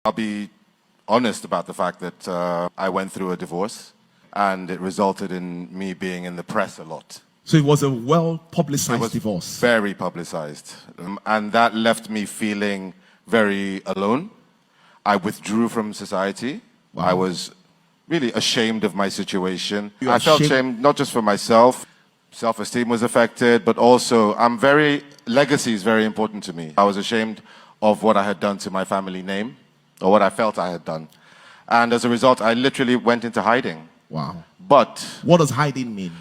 I'll be honest about the fact that I went through a divorce and it resulted in me being in the press a lot. So it was a well-publicized divorce. Very publicized. And that left me feeling very alone. I withdrew from society. Wow. I was really ashamed of my situation. You're I felt ashamed not just for myself. Self-esteem was affected, but also legacy is very important to me. I was ashamed of what I had done to my family name, or what I felt I had done. And as a result, I literally went into hiding. Wow. But what does hiding mean?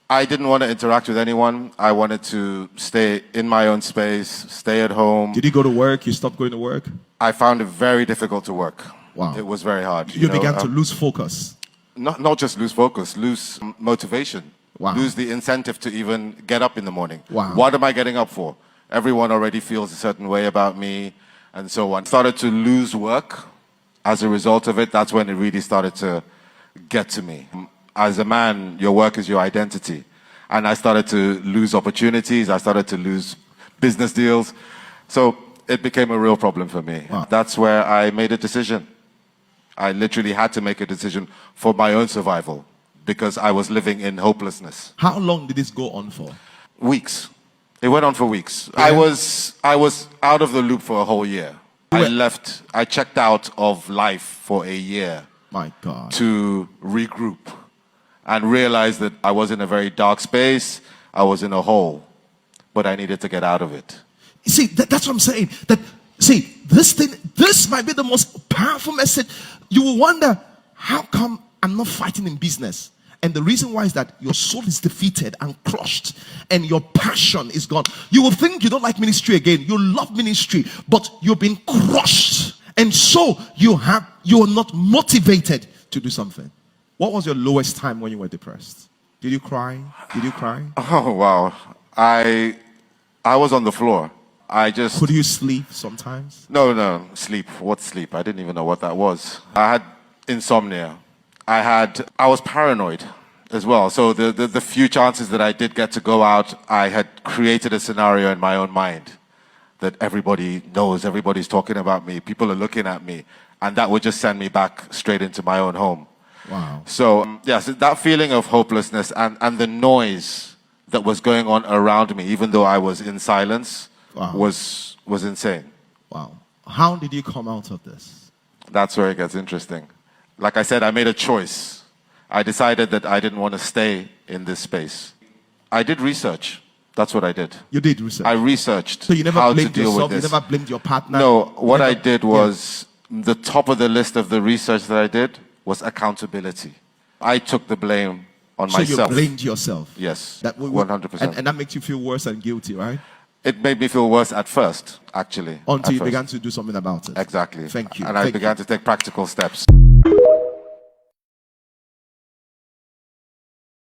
I didn't want to interact with anyone. I wanted to stay in my own space, stay at home. Did you go to work? You stopped going to work? I found it very difficult to work. Wow. It was very hard. You began to lose focus. Not just lose focus, lose motivation. Wow. Lose the incentive to even get up in the morning. Wow. What am I getting up for? Everyone already feels a certain way about me, and so on. Started to lose work. As a result of it, that's when it really started to get to me. As a man, your work is your identity. And I started to lose opportunities. I started to lose business deals. So it became a real problem for me. Wow. That's where I made a decision. I literally had to make a decision for my own survival because I was living in hopelessness. How long did this go on for? Weeks. It went on for weeks. Yeah. I was out of the loop for a whole year. I checked out of life for a year. My God. To regroup and realize that I was in a very dark space. I was in a hole, but I needed to get out of it. You see, that's what I'm saying. This might be the most powerful message. You will wonder, how come I'm not fighting in business? And the reason why is that your soul is defeated and crushed and your passion is gone. You will think you don't like ministry again. You love ministry, but you've been crushed. And so you are not motivated to do something. What was your lowest time when you were depressed? Did you cry? Did you cry? Oh, wow. I was on the floor. Could you sleep sometimes? No. Sleep. What sleep? I didn't even know what that was. I had insomnia. I was paranoid as well. So the few chances that I did get to go out, I had created a scenario in my own mind that everybody knows, everybody's talking about me, people are looking at me, and that would just send me back straight into my own home. Wow. So, yes, that feeling of hopelessness and the noise that was going on around me, even though I was in silence, wow, was insane. Wow. How did you come out of this? That's where it gets interesting. Like I said, I made a choice. I decided that I didn't want to stay in this space. I did research. That's what I did. You did research? I researched so you never how blamed to deal yourself, with this. You never blamed your partner? No, what I did was, the top of the list of the research that I did was accountability. I took the blame on myself. So you blamed yourself? Yes, 100%. And that makes you feel worse and guilty, right? It made me feel worse at first, actually. Until you began to do something about it. Exactly. Thank you. And I began to take practical steps.